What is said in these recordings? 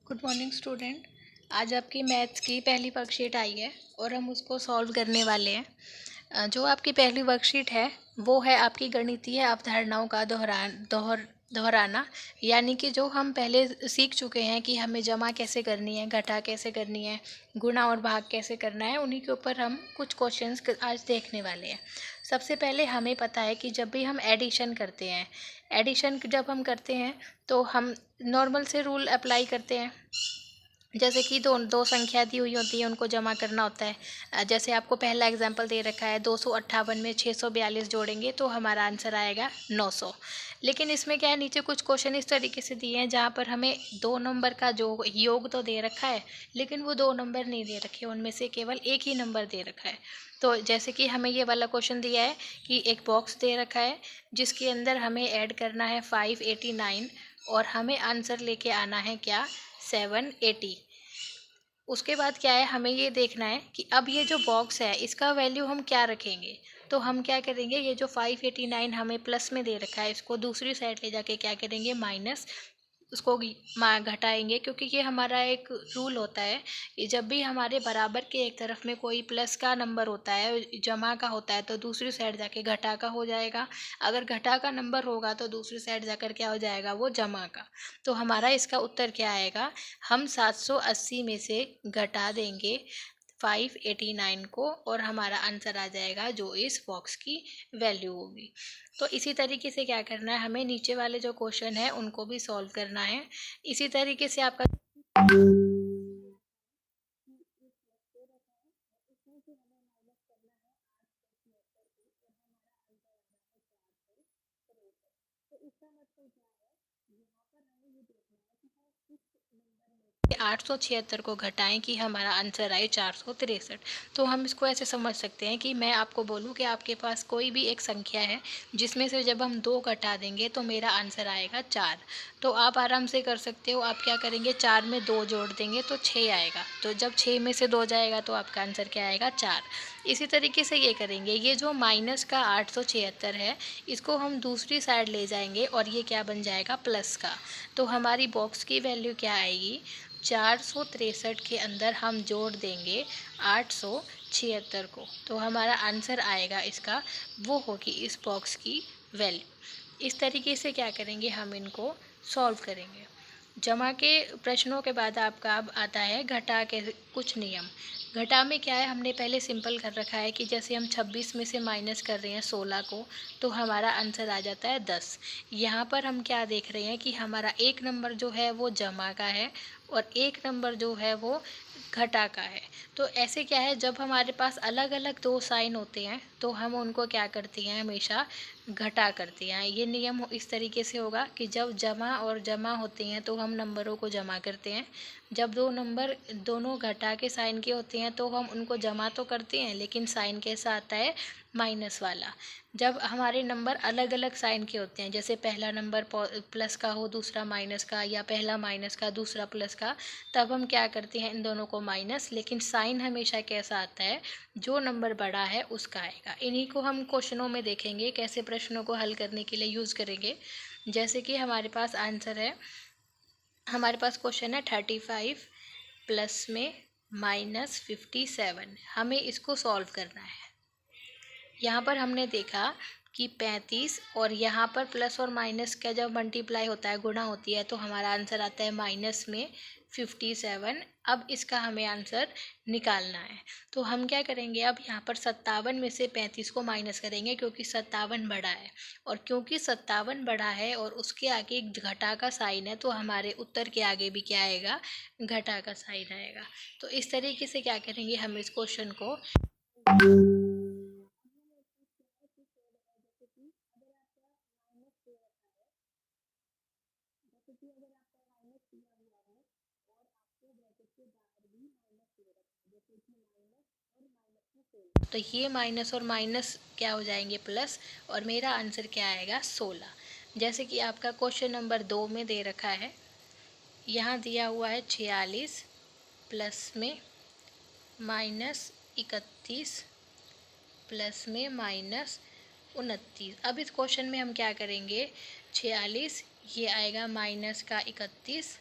Good morning student. आज आपकी maths की पहली वर्कशीट आई है और हम उसको सॉल्व करने वाले हैं। जो आपकी पहली वर्कशीट है वो है आपकी गणितीय अवधारणाओं का दोहराना। यानी कि जो हम पहले सीख चुके हैं कि हमें जमा कैसे करनी है, घटा कैसे करनी है, गुणा और भाग कैसे करना है, उन्हीं के ऊपर हम कुछ क्वेश्चंस आज देखने वाले हैं। सबसे पहले हमें पता है कि जब भी हम एडिशन करते हैं, एडिशन जब हम करते हैं तो हम नॉर्मल से रूल अप्लाई करते हैं। जैसे कि दो दो संख्या दी हुई होती है, उनको जमा करना होता है। जैसे आपको पहला एग्जांपल दे रखा है, 258 में 642 जोड़ेंगे तो हमारा आंसर आएगा 900। लेकिन इसमें क्या है, नीचे कुछ क्वेश्चन इस तरीके से दिए हैं जहाँ पर हमें दो नंबर का जो योग तो दे रखा है, लेकिन वो दो नंबर नहीं दे रखे, उनमें से केवल एक ही नंबर दे रखा है। तो जैसे कि हमें ये वाला क्वेश्चन दिया है कि एक बॉक्स दे रखा है जिसके अंदर हमें ऐड करना है 589 और हमें आंसर लेके आना है क्या, 780। उसके बाद क्या है, हमें ये देखना है कि अब ये जो बॉक्स है इसका वैल्यू हम क्या रखेंगे। तो हम क्या करेंगे, ये जो 589 हमें प्लस में दे रखा है इसको दूसरी साइड ले जाके क्या करेंगे, माइनस उसको घटाएंगे। क्योंकि ये हमारा एक रूल होता है कि जब भी हमारे बराबर के एक तरफ में कोई प्लस का नंबर होता है, जमा का होता है, तो दूसरी साइड जाके घटा का हो जाएगा। अगर घटा का नंबर होगा तो दूसरी साइड जाकर क्या हो जाएगा, वो जमा का। तो हमारा इसका उत्तर क्या आएगा, हम 780 में से घटा देंगे 589 को और हमारा आंसर आ जाएगा जो इस बॉक्स की वैल्यू होगी। तो इसी तरीके से क्या करना है, हमें नीचे वाले जो क्वेश्चन है उनको भी सॉल्व करना है। इसी तरीके से आपका इसका मतलब क्या है, यहाँ पर हमें ये देखना है कि हम किस नंबर में 876 को घटाएं कि हमारा आंसर आए 463। तो हम इसको ऐसे समझ सकते हैं कि मैं आपको बोलूं कि आपके पास कोई भी एक संख्या है जिसमें से जब हम 2 घटा देंगे तो मेरा आंसर आएगा 4। तो आप आराम से कर सकते हो, आप क्या करेंगे, 4 में 2 जोड़ देंगे तो 6 आएगा। तो जब 6 में से 2 जाएगा तो आपका आंसर क्या आएगा, 4। इसी तरीके से ये करेंगे, ये जो माइनस का 876 है इसको हम दूसरी साइड ले जाएंगे और ये क्या बन जाएगा, प्लस का। तो हमारी बॉक्स की वैल्यू क्या आएगी, 463 के अंदर हम जोड़ देंगे 876 को, तो हमारा आंसर आएगा इसका, वो होगी इस बॉक्स की वैल्यू। इस तरीके से क्या करेंगे, हम इनको सॉल्व करेंगे। जमा के प्रश्नों के बाद आपका अब आता है घटा के कुछ नियम। घटा में क्या है, हमने पहले सिंपल कर रखा है कि जैसे हम 26 में से माइनस कर रहे हैं 16 को तो हमारा आंसर आ जाता है 10। यहाँ पर हम क्या देख रहे हैं कि हमारा एक नंबर जो है वो जमा का है और एक नंबर जो है वो घटा का है। तो ऐसे क्या है, जब हमारे पास अलग अलग दो साइन होते हैं तो हम उनको क्या करते हैं, हमेशा घटा करते हैं। ये नियम इस तरीके से होगा कि जब जमा और जमा होते हैं तो हम नंबरों को जमा करते हैं। जब दो नंबर दोनों घटा के साइन के होते हैं तो हम उनको जमा तो करते हैं लेकिन साइन कैसा आता है, माइनस वाला। जब हमारे नंबर अलग अलग साइन के होते हैं, जैसे पहला नंबर प्लस का हो दूसरा माइनस का, या पहला माइनस का दूसरा प्लस का, तब हम क्या करते हैं, इन दोनों को माइनस, लेकिन साइन हमेशा कैसा आता है, जो नंबर बड़ा है उसका आएगा। इन्हीं को हम क्वेश्चनों में देखेंगे कैसे प्रश्नों को हल करने के लिए यूज़ करेंगे। जैसे कि हमारे पास आंसर है, हमारे पास क्वेश्चन है 35 प्लस में -57, हमें इसको सॉल्व करना है। यहाँ पर हमने देखा कि 35 और यहाँ पर प्लस और माइनस का जब मल्टीप्लाई होता है, गुणा होती है, तो हमारा आंसर आता है माइनस में 57। अब इसका हमें आंसर निकालना है। तो हम क्या करेंगे, अब यहाँ पर 57 में से 35 को माइनस करेंगे क्योंकि 57 बड़ा है, और क्योंकि 57 बड़ा है और उसके आगे एक घटा का साइन है तो हमारे उत्तर के आगे भी क्या आएगा, घटा का साइन आएगा। तो इस तरीके से क्या करेंगे, हम इस क्वेश्चन को क्योंकि अगर आपका माइनस दिया हुआ है और आपको ब्रैकेट के बाहर भी माइनस दे रखा है, जैसे कि माइनस और माइनस में 16, तो ये माइनस और माइनस क्या हो जाएंगे, प्लस, और मेरा आंसर क्या आएगा, 16। जैसे कि आपका क्वेश्चन नंबर 2 में दे रखा है, यहाँ दिया हुआ है 46 प्लस में -31 प्लस में -29। अब इस क्वेश्चन में हम क्या करेंगे, 46 ये आएगा माइनस का 31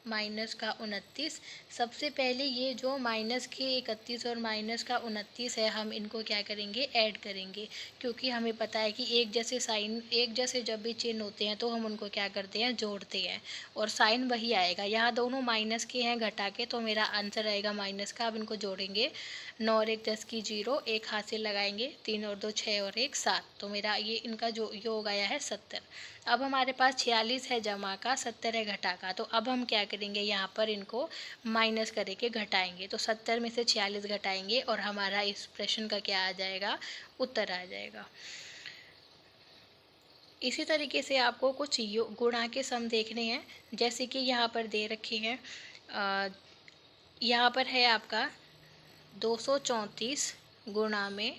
माइनस का 29। सबसे पहले ये जो माइनस के 31 और माइनस का 29 है, हम इनको क्या करेंगे, ऐड करेंगे, क्योंकि हमें पता है कि एक जैसे साइन, एक जैसे जब भी चिन्ह होते हैं तो हम उनको क्या करते हैं, जोड़ते हैं, और साइन वही आएगा। यहाँ दोनों माइनस के हैं घटा के, तो मेरा आंसर आएगा माइनस का। अब इनको जोड़ेंगे, 9 और 1 10 की 0, एक हाथ से लगाएंगे, 3 और 2 6 और 1 7, तो मेरा ये इनका जो योग आया है 70। अब हमारे पास 46 है जमा का, 70 है घटा का, तो अब हम क्या करेंगे, यहाँ पर इनको माइनस करके घटाएंगे, तो 70 में से 46 घटाएंगे और हमारा इस प्रश्न का क्या आ जाएगा, उत्तर आ जाएगा। इसी तरीके से आपको कुछ गुणा के सम देखने हैं, जैसे कि यहाँ पर दे रखे हैं, यहाँ पर है आपका 234 गुणा में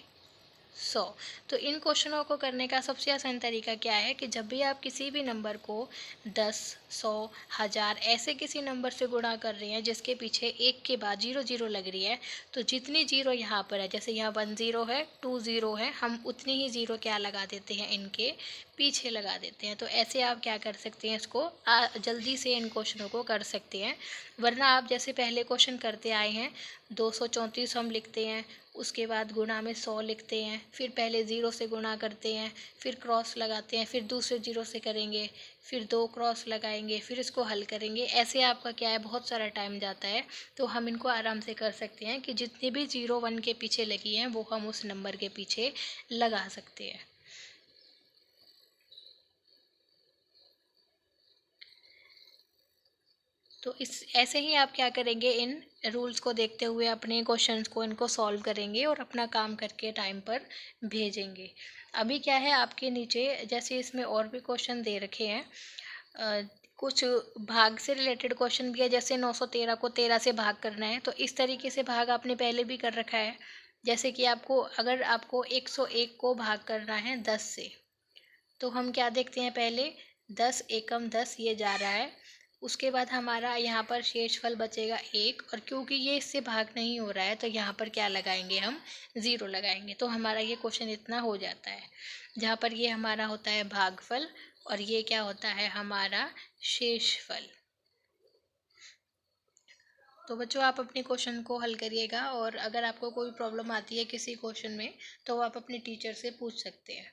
100। तो इन क्वेश्चनों को करने का सबसे आसान तरीका क्या है कि जब भी आप किसी भी नंबर को 10, 100, 1000 ऐसे किसी नंबर से गुणा कर रहे हैं जिसके पीछे एक के बाद 0 0 लग रही है, तो जितनी जीरो यहाँ पर है, जैसे यहाँ 1 0 है, 2 0 है, हम उतनी ही जीरो क्या लगा देते हैं, इनके पीछे लगा देते हैं। तो ऐसे आप क्या कर सकते हैं, इसको जल्दी से इन क्वेश्चनों को कर सकते हैं। वरना आप जैसे पहले क्वेश्चन करते आए हैं, 234 हम लिखते हैं, उसके बाद गुणा में 100 लिखते हैं, फिर पहले 0 से गुणा करते हैं, फिर क्रॉस लगाते हैं, फिर दूसरे 0 से करेंगे, फिर 2 क्रॉस लगाएंगे, फिर इसको हल करेंगे। ऐसे आपका क्या है, बहुत सारा टाइम जाता है। तो हम इनको आराम से कर सकते हैं कि जितनी भी 0 1 के पीछे लगी हैं वो हम उस नंबर के पीछे लगा सकते हैं। तो इस ऐसे ही आप क्या करेंगे, इन रूल्स को देखते हुए अपने क्वेश्चंस को इनको सॉल्व करेंगे और अपना काम करके टाइम पर भेजेंगे। अभी क्या है आपके नीचे, जैसे इसमें और भी क्वेश्चन दे रखे हैं, कुछ भाग से रिलेटेड क्वेश्चन भी है, जैसे 913 को 13 से भाग करना है, तो इस तरीके से भाग आपने पहले भी कर रखा है। जैसे कि आपको, अगर आपको 101 को भाग करना है 10 से, तो हम क्या देखते हैं, पहले 10 एकम 10 ये जा रहा है, उसके बाद हमारा यहाँ पर शेषफल बचेगा 1, और क्योंकि ये इससे भाग नहीं हो रहा है तो यहाँ पर क्या लगाएंगे, हम 0 लगाएंगे। तो हमारा ये क्वेश्चन इतना हो जाता है, जहाँ पर ये हमारा होता है भागफल और ये क्या होता है, हमारा शेषफल। तो बच्चों, आप अपने क्वेश्चन को हल करिएगा, और अगर आपको कोई प्रॉब्लम आती है किसी क्वेश्चन में तो आप अपने टीचर से पूछ सकते हैं।